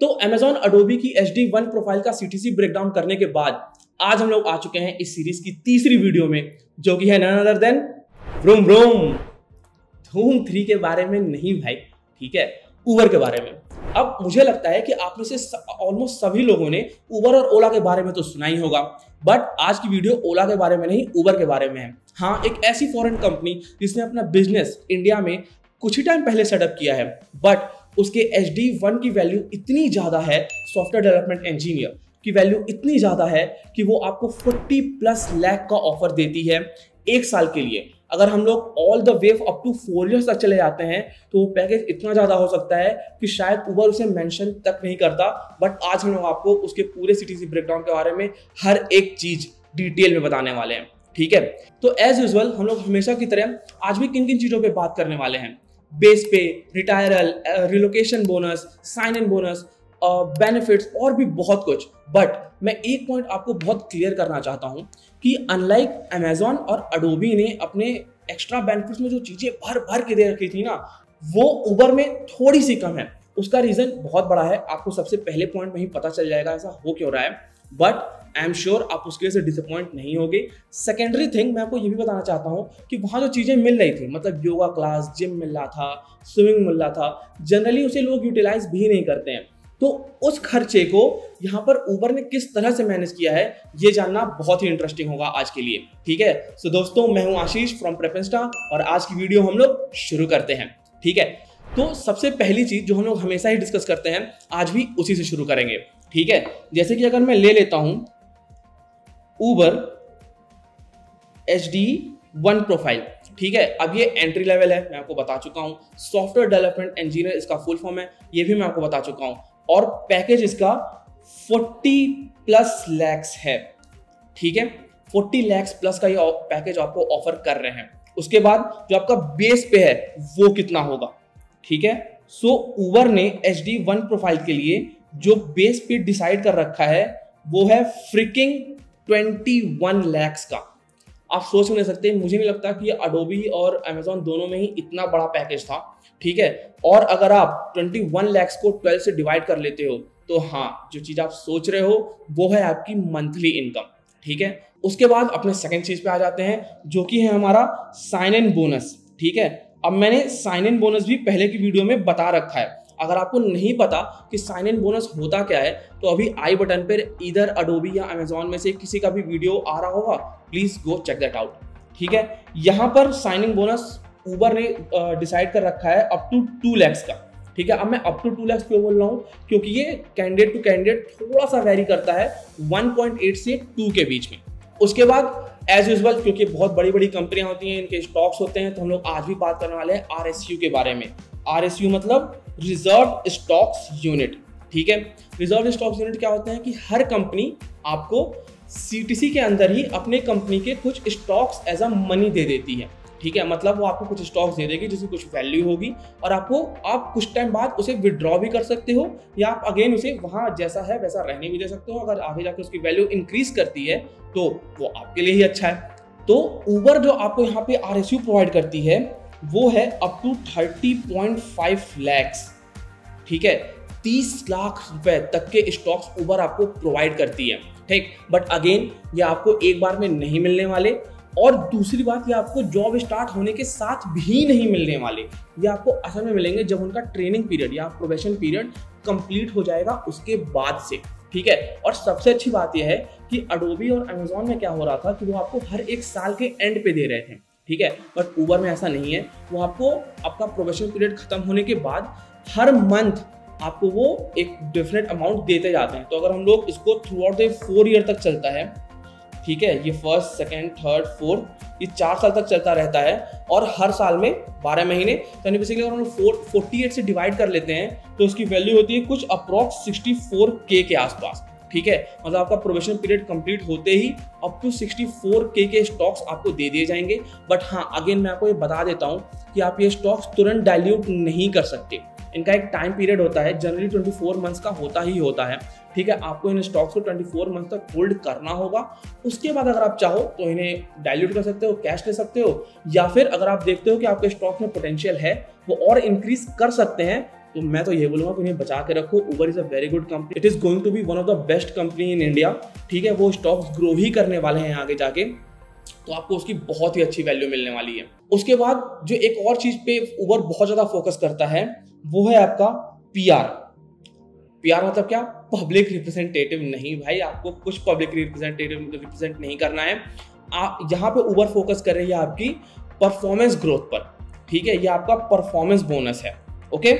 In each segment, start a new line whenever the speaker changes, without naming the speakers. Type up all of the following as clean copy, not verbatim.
तो Amazon Adobe की HD1 profile का CTC ब्रेकडाउन करने के बाद आज हम लोग आ चुके हैं इस सीरीज की तीसरी वीडियो में, जो कि है none other than vroom vroom धूम 3 के बारे में नहीं भाई, ठीक है, उबर के बारे में। अब मुझे लगता है कि आप में से ऑलमोस्ट सभी लोगों ने उबर और ओला के बारे में तो सुना ही होगा, बट आज की वीडियो ओला के बारे में नहीं, उबर के बारे में है। हाँ, एक ऐसी फॉरेन कंपनी जिसने अपना बिजनेस इंडिया में कुछ ही टाइम पहले सेटअप किया है, बट उसके HD1 की वैल्यू इतनी ज़्यादा है, सॉफ्टवेयर डेवलपमेंट इंजीनियर की वैल्यू इतनी ज़्यादा है कि वो आपको 40+ लाख का ऑफर देती है 1 साल के लिए। अगर हम लोग all the way up to 4 years तक चले जाते हैं तो वो पैकेज इतना ज़्यादा हो सकता है कि शायद उबर उसे मेंशन तक नहीं करता। बट आज हम लोग आपको उसके पूरे CTC ब्रेकडाउन के बारे में हर एक चीज़ डिटेल में बताने वाले हैं, ठीक है। तो एज यूजुअल हम लोग हमेशा की तरह आज भी किन किन चीज़ों पे बात करने वाले हैं, बेस पे, retiral, relocation bonus, sign in bonus, benefits और भी बहुत कुछ। बट मैं एक पॉइंट आपको बहुत क्लियर करना चाहता हूं कि अनलाइक अमेजॉन और अडोबी ने अपने एक्स्ट्रा बेनिफिट्स में जो चीज़ें भर भर के दे रखी थी ना, वो उबर में थोड़ी सी कम है। उसका रीज़न बहुत बड़ा है, आपको सबसे पहले पॉइंट में ही पता चल जाएगा ऐसा हो क्यों रहा है, बट आई एम श्योर आप उसके वजह से डिसअपॉइंट नहीं होगे। सेकेंडरी थिंग मैं आपको ये भी बताना चाहता हूँ कि वहाँ जो चीज़ें मिल रही थी, मतलब योगा क्लास, जिम मिल रहा था, स्विमिंग मिल रहा था, जनरली उसे लोग यूटिलाइज भी नहीं करते हैं। तो उस खर्चे को यहाँ पर उबर ने किस तरह से मैनेज किया है, ये जानना बहुत ही इंटरेस्टिंग होगा आज के लिए, ठीक है। सो दोस्तों, मैं हूँ आशीष फ्रॉम प्रेपेंस्टा और आज की वीडियो हम लोग शुरू करते हैं, ठीक है। तो सबसे पहली चीज जो हम लोग हमेशा ही डिस्कस करते हैं, आज भी उसी से शुरू करेंगे, ठीक है। जैसे कि अगर मैं ले लेता हूं उबर HD1 प्रोफाइल, ठीक है। अब ये एंट्री लेवल है, मैं आपको बता चुका हूं। सॉफ्टवेयर डेवलपमेंट इंजीनियर इसका फुल फॉर्म है, ये भी मैं आपको बता चुका हूं। और पैकेज इसका 40+ लैक्स है, ठीक है। 40 लैक्स प्लस का ये पैकेज आपको ऑफर कर रहे हैं। उसके बाद जो आपका बेस पे है वो कितना होगा, ठीक है। सो उबर ने HD1 प्रोफाइल के लिए जो बेस पे डिसाइड कर रखा है वो है फ्रिकिंग 21 लैक्स का। आप सोच नहीं सकते, मुझे नहीं लगता कि अडोबी और अमेजॉन दोनों में ही इतना बड़ा पैकेज था, ठीक है। और अगर आप 21 लैक्स को 12 से डिवाइड कर लेते हो तो हाँ, जो चीज़ आप सोच रहे हो वो है आपकी मंथली इनकम, ठीक है। उसके बाद अपने सेकंड चीज पे आ जाते हैं, जो कि है हमारा साइन इन बोनस, ठीक है। अब मैंने साइन इन बोनस भी पहले की वीडियो में बता रखा है। अगर आपको नहीं पता कि साइन इन बोनस होता क्या है तो अभी आई बटन पर इधर अडोबी या अमेजॉन में से किसी का भी वीडियो आ रहा होगा, please go check that out, ठीक है। यहाँ पर साइन इन बोनस उबर ने डिसाइड कर रखा है अप टू 2 लैक्स का, ठीक है। अब मैं अप टू 2 लैक्स क्यों बोल रहा हूँ, क्योंकि ये कैंडिडेट टू कैंडिडेट थोड़ा सा वेरी करता है 1.8 से 2 के बीच में। उसके बाद एज यूजुअल, क्योंकि बहुत बड़ी बड़ी कंपनियां होती हैं, इनके स्टॉक्स होते हैं, तो हम लोग आज भी बात करने वाले हैं RSU के बारे में। RSU मतलब रिजर्व स्टॉक्स यूनिट, ठीक है। रिजर्व स्टॉक्स यूनिट क्या होते हैं कि हर कंपनी आपको CTC के अंदर ही अपने कंपनी के कुछ स्टॉक्स एज अ मनी दे देती है, ठीक है। मतलब वो आपको कुछ स्टॉक्स दे देगी जिसकी कुछ वैल्यू होगी और आप कुछ टाइम बाद उसे विड्रॉ भी कर सकते हो या आप अगेन उसे वहाँ जैसा है वैसा रहने भी दे सकते हो। अगर आगे जाकर उसकी वैल्यू इंक्रीज करती है तो वो आपके लिए ही अच्छा है। तो उबर जो आपको यहाँ पे RSU प्रोवाइड करती है वो है अप टू 30.5 लैक्स, ठीक है। 30 लाख रुपए तक के स्टॉक्स उबर आपको प्रोवाइड करती है, ठीक। बट अगेन ये आपको एक बार में नहीं मिलने वाले, और दूसरी बात, ये आपको जॉब स्टार्ट होने के साथ भी नहीं मिलने वाले। ये आपको असल में मिलेंगे जब उनका ट्रेनिंग पीरियड या प्रोबेशन पीरियड कंप्लीट हो जाएगा उसके बाद से, ठीक है। और सबसे अच्छी बात यह है कि अडोबी और अमेजॉन में क्या हो रहा था कि वो आपको हर 1 साल के एंड पे दे रहे थे, ठीक है। बट उबर में ऐसा नहीं है, वो आपको आपका प्रोबेशन पीरियड खत्म होने के बाद हर मंथ आपको वो एक डिफरेंट अमाउंट देते जाते हैं। तो अगर हम लोग इसको थ्रू आउट द 4 ईयर तक चलता है, ठीक है, ये फर्स्ट, सेकंड, थर्ड, फोर्थ, ये 4 साल तक चलता रहता है और हर साल में 12 महीने, यानी बेसिकली अगर हम लोग 48 से डिवाइड कर लेते हैं तो उसकी वैल्यू होती है कुछ अप्रॉक्स 64K के आसपास, ठीक है। मतलब आपका प्रोबेशन पीरियड कंप्लीट होते ही अप टू 64K के स्टॉक्स आपको दे दिए जाएंगे। बट हाँ, अगेन मैं आपको ये बता देता हूँ कि आप ये स्टॉक्स तुरंत डाइल्यूट नहीं कर सकते। इनका एक टाइम पीरियड होता है, जनरली 24 मंथ्स का होता है, ठीक है। आपको इन स्टॉक्स को 24 मंथ तक होल्ड करना होगा। उसके बाद अगर आप चाहो तो इन्हें डाइल्यूट कर सकते हो, कैश ले सकते हो, या फिर अगर आप देखते हो कि आपके स्टॉक में पोटेंशियल है वो और इंक्रीज कर सकते हैं तो मैं तो ये बोलूँगा कि उन्हें बचा के रखो। Uber is a very good company, it is going to be one of the best company in India, ठीक है। वो स्टॉक्स ग्रो ही करने वाले हैं आगे जाके, तो आपको उसकी बहुत ही अच्छी वैल्यू मिलने वाली है। उसके बाद जो एक और चीज़ पे उबर बहुत ज़्यादा फोकस करता है वो है आपका PR। PR मतलब क्या? पब्लिक रिप्रेजेंटेटिव नहीं भाई, आपको कुछ पब्लिक रिप्रेजेंट नहीं करना है। यहाँ पे उबर फोकस कर रही है आपकी परफॉर्मेंस ग्रोथ पर, ठीक है। ये आपका परफॉर्मेंस बोनस है, ओके।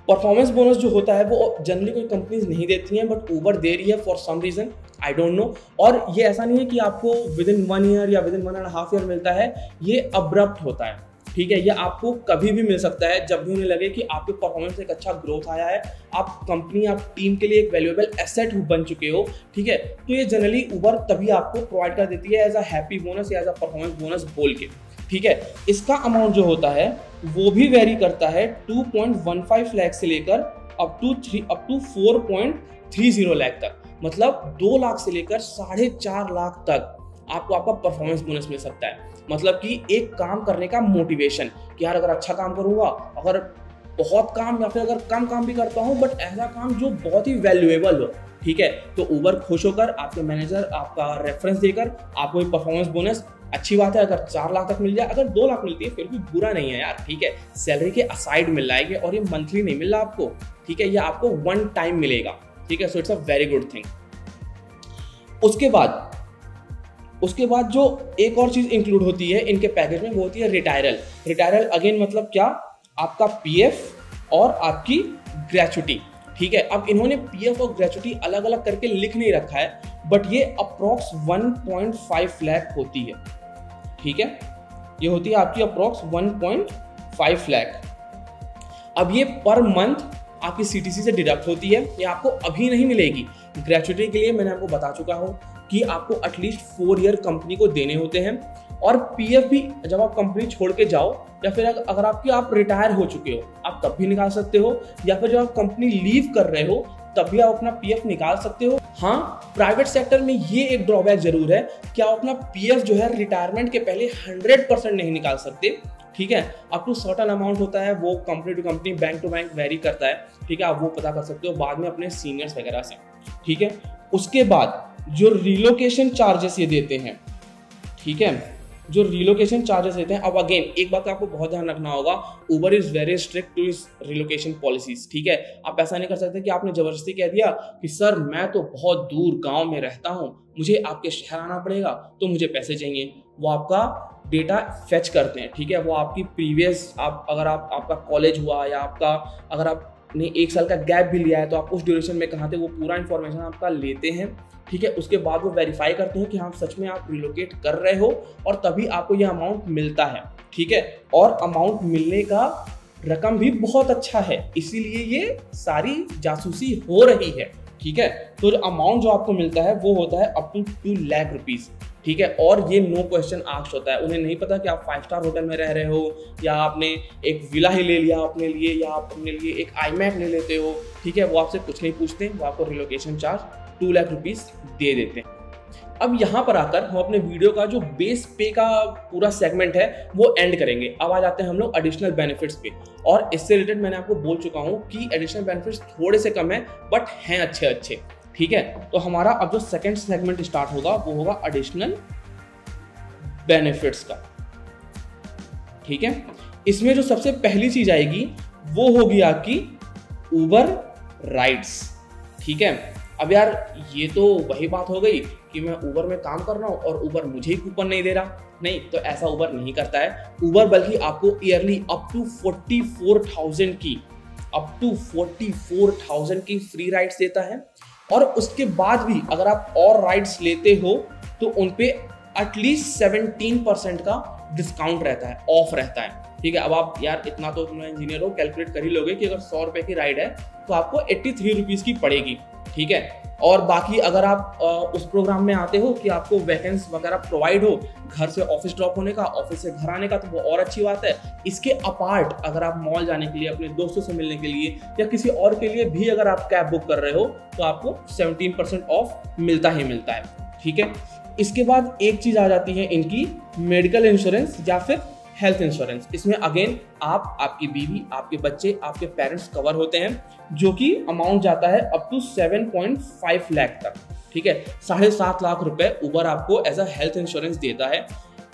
परफॉर्मेंस बोनस जो होता है वो जनरली कोई कंपनीज नहीं देती हैं, बट उबर दे रही है for some reason, I don't know. और ये ऐसा नहीं है कि आपको विद इन 1 ईयर या विद इन 1.5 ईयर मिलता है, ये अब्रप्ट होता है, ठीक है। ये आपको कभी भी मिल सकता है, जब भी उन्हें लगे कि आपके परफॉर्मेंस एक अच्छा ग्रोथ आया है, आप कंपनी, आप टीम के लिए एक वैल्यूएबल एसेट बन चुके हो, ठीक है। तो ये जनरली उबर तभी आपको प्रोवाइड कर देती है एज अ हैप्पी बोनस या एज अ परफॉर्मेंस बोनस बोल के, ठीक है। इसका अमाउंट जो होता है वो भी वेरी करता है 2.15 लाख से लेकर अप टू 4.30 लाख तक, मतलब 2 लाख से लेकर 4.5 लाख तक आपको आपका परफॉर्मेंस बोनस मिल सकता है। मतलब कि एक काम करने का मोटिवेशन कि यार अगर अच्छा काम करूंगा, अगर बहुत काम या फिर अगर कम काम भी करता हूं, बट ऐसा काम जो बहुत ही वैल्यूएबल हो, ठीक है, तो उबर खुश होकर आपके मैनेजर आपका रेफरेंस देकर आपको एक परफॉर्मेंस बोनस, अच्छी बात है अगर 4 लाख तक मिल जाए, अगर 2 लाख मिलती है फिर भी बुरा नहीं है यार, ठीक है। सैलरी के असाइड मिल रहा है और ये मंथली नहीं मिल रहा आपको, ठीक है, ये आपको 1 टाइम मिलेगा, ठीक है। So it's a very good thing. उसके बाद जो एक और चीज इंक्लूड होती है इनके पैकेज में, वो होती है रिटायरल। रिटायरल अगेन मतलब क्या? आपका PF और आपकी ग्रेचुटी, ठीक है। अब इन्होंने PF और ग्रेचुटी अलग अलग करके लिख नहीं रखा है, बट ये अप्रॉक्स 1.5 लाख होती है, ठीक है। ये होती है आपकी अप्रॉक्स 1.5 लाख। अब ये पर मंथ आपकी CTC से डिडक्ट होती है, ये आपको अभी नहीं मिलेगी। ग्रेचुटी के लिए मैंने आपको बता चुका हूँ कि आपको एटलीस्ट 4 ईयर कंपनी को देने होते हैं, और PF भी जब आप कंपनी छोड़ के जाओ या फिर अगर आप रिटायर हो चुके हो, आप तब भी निकाल सकते हो, या फिर जब आप कंपनी लीव कर रहे हो तब भी आप अपना PF निकाल सकते हो। हाँ, प्राइवेट सेक्टर में ये एक ड्रॉबैक जरूर है कि आप अपना PF जो है रिटायरमेंट के पहले 100% नहीं निकाल सकते, ठीक है। अप टू सर्टेन अमाउंट होता है, वो company to company, bank to bank vary करता है, ठीक है। आप वो पता कर सकते हो बाद में अपने सीनियर्स वगैरह से, ठीक है। उसके बाद जो रिलोकेशन चार्जेस ये देते हैं, ठीक है, जो रिलोकेशन चार्जेस देते हैं। अब अगेन एक बात आपको बहुत ध्यान रखना होगा, उबर इज वेरी स्ट्रिक्ट टू इस रिलोकेशन पॉलिसीज, ठीक है। आप ऐसा नहीं कर सकते कि आपने जबरदस्ती कह दिया कि सर मैं तो बहुत दूर गांव में रहता हूं, मुझे आपके शहर आना पड़ेगा तो मुझे पैसे चाहिए। वो आपका डेटा फेच करते हैं, ठीक है। वो आपकी प्रीवियस अगर आपका कॉलेज हुआ या अगर आपने 1 साल का गैप भी लिया है तो आप उस ड्यूरेशन में कहाँ थे, वो पूरा इन्फॉर्मेशन आपका लेते हैं, ठीक है। उसके बाद वो वेरीफाई करते हैं कि हाँ सच में आप रिलोकेट कर रहे हो, और तभी आपको यह अमाउंट मिलता है, ठीक है। और अमाउंट मिलने का रकम भी बहुत अच्छा है, इसीलिए ये सारी जासूसी हो रही है, ठीक है। तो जो अमाउंट जो आपको मिलता है वो होता है अप टू 2 लाख रुपीज, ठीक है। और ये नो क्वेश्चन आस्क्ड होता है, उन्हें नहीं पता कि आप 5 स्टार होटल में रह रहे हो, या आपने एक विला ही ले लिया अपने लिए, या आप अपने लिए एक iMac ले लेते हो, ठीक है। वो आपसे कुछ नहीं पूछते, वो आपको रिलोकेशन चार्ज 2 लाख रुपीज दे देते हैं। अब यहाँ पर आकर हम अपने वीडियो का जो बेस पे का पूरा सेगमेंट है वो एंड करेंगे। अब आ जाते हैं हम लोग एडिशनल बेनिफिट्स पे, और इससे रिलेटेड मैंने आपको बोल चुका हूँ कि एडिशनल बेनिफिट्स थोड़े से कम है बट हैं अच्छे, ठीक है। तो हमारा अब जो सेकंड सेगमेंट स्टार्ट होगा वो होगा एडिशनल बेनिफिट्स का, ठीक है। इसमें जो सबसे पहली चीज आएगी वो होगी आपकी उबर राइड्स, ठीक है। अब यार ये तो वही बात हो गई कि मैं उबर में काम कर रहा हूँ और उबर मुझे ही कूपन नहीं दे रहा, नहीं, तो ऐसा उबर नहीं करता है। उबर बल्कि आपको ईयरली अप टू 44,000 की फ्री राइड्स देता है, और उसके बाद भी अगर आप और राइड्स लेते हो तो उनपे एटलीस्ट 17% का डिस्काउंट रहता है, ऑफ रहता है, ठीक है। अब आप यार इतना तो तुम इंजीनियर हो, कैलकुलेट कर ही लोगे कि अगर 100 रुपए की राइड है तो आपको 83 रुपीज की पड़ेगी, ठीक है। और बाकी अगर आप उस प्रोग्राम में आते हो कि आपको वैकेंसी वगैरह प्रोवाइड हो घर से ऑफिस ड्रॉप होने का, ऑफिस से घर आने का, तो वो और अच्छी बात है। इसके अपार्ट अगर आप मॉल जाने के लिए, अपने दोस्तों से मिलने के लिए, या किसी और के लिए भी अगर आप कैब बुक कर रहे हो तो आपको 17% ऑफ मिलता ही मिलता है, ठीक है। इसके बाद एक चीज आ जाती है इनकी मेडिकल इंश्योरेंस या फिर हेल्थ इंश्योरेंस। इसमें अगेन आप, आपकी बीवी, आपके बच्चे, आपके पेरेंट्स कवर होते हैं, जो कि अमाउंट जाता है अप टू 7.5 लाख तक। ठीक है, 7.5 लाख रुपए उबर आपको एज अ हेल्थ इंश्योरेंस देता है।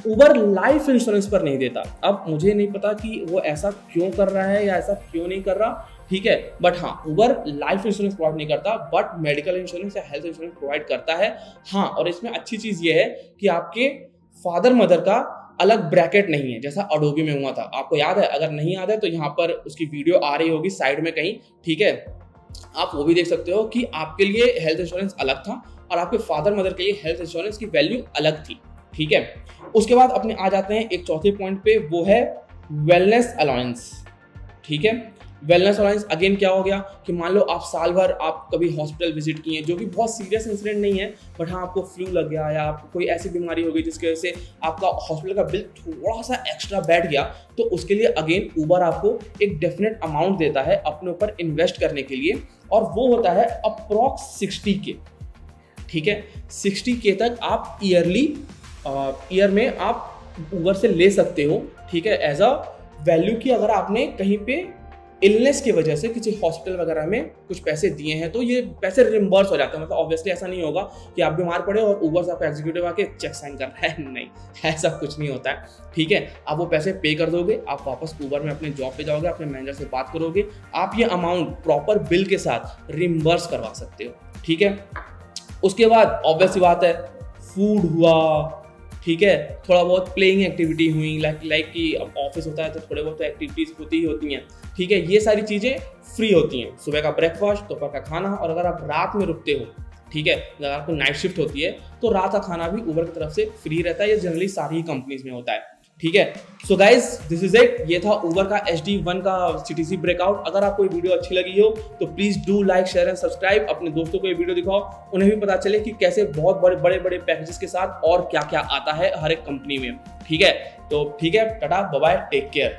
उबर लाइफ इंश्योरेंस पर नहीं देता। अब मुझे नहीं पता कि वो ऐसा क्यों कर रहा है या ऐसा क्यों नहीं कर रहा, ठीक है, बट हाँ, उबर लाइफ इंश्योरेंस प्रोवाइड नहीं करता, बट मेडिकल इंश्योरेंस या हेल्थ इंश्योरेंस प्रोवाइड करता है। हाँ, और इसमें अच्छी चीज ये है कि आपके फादर मदर का अलग ब्रैकेट नहीं है, जैसा अडोबी में हुआ था। आपको याद है? अगर नहीं याद है तो यहाँ पर उसकी वीडियो आ रही होगी साइड में कहीं, ठीक है, आप वो भी देख सकते हो कि आपके लिए हेल्थ इंश्योरेंस अलग था और आपके फादर मदर के लिए हेल्थ इंश्योरेंस की वैल्यू अलग थी। ठीक है, उसके बाद अपने आ जाते हैं एक चौथे पॉइंट पे, वो है वेलनेस अलाउंस। ठीक है, वेलनेस अलाउंस अगेन क्या हो गया कि मान लो आप साल भर आप कभी हॉस्पिटल विजिट किए, जो कि बहुत सीरियस इंसिडेंट नहीं है, बट हाँ आपको फ्लू लग गया या आपको कोई ऐसी बीमारी हो गई जिसकी वजह से आपका हॉस्पिटल का बिल थोड़ा सा एक्स्ट्रा बैठ गया, तो उसके लिए अगेन उबर आपको एक डेफिनेट अमाउंट देता है अपने ऊपर इन्वेस्ट करने के लिए, और वो होता है अप्रॉक्स 60K। ठीक है, 60K तक आप ईयर में आप उबर से ले सकते हो। ठीक है, एज अ वैल्यू की अगर आपने कहीं पे इलनेस की वजह से किसी हॉस्पिटल वगैरह में कुछ पैसे दिए हैं तो ये पैसे रिम्बर्स हो जाते हैं। मतलब ऑब्वियसली ऐसा नहीं होगा कि आप बीमार पड़े और उबर से आपका एग्जीक्यूटिव आके चेक साइन कर रहा है, नहीं, ऐसा कुछ नहीं होता है। ठीक है, आप वो पैसे पे कर दोगे, आप वापस उबर में अपने जॉब पे जाओगे, अपने मैनेजर से बात करोगे, आप ये अमाउंट प्रॉपर बिल के साथ रिम्बर्स करवा सकते हो। ठीक है, उसके बाद ऑब्वियस सी बात है, फूड हुआ, ठीक है, थोड़ा बहुत प्लेइंग एक्टिविटी हुई, लाइक कि अब ऑफिस होता है तो थोड़े बहुत एक्टिविटीज होती ही होती हैं। ठीक है, ये सारी चीज़ें फ्री होती हैं। सुबह का ब्रेकफास्ट, दोपहर का खाना, और अगर आप रात में रुकते हो, ठीक है, अगर आपको नाइट शिफ्ट होती है तो रात का खाना भी उबर की तरफ से फ्री रहता है। ये जनरली सारी ही कंपनीज में होता है। ठीक है, so guys this is it. ये था उबर का HD1 का CTC ब्रेकआउट। अगर आपको ये वीडियो अच्छी लगी हो तो please do like, share and subscribe. अपने दोस्तों को ये वीडियो दिखाओ, उन्हें भी पता चले कि कैसे बहुत बड़े बड़े पैकेजेस के साथ और क्या क्या आता है हर एक कंपनी में। ठीक है, तो ठीक है, tata, bye bye, take care.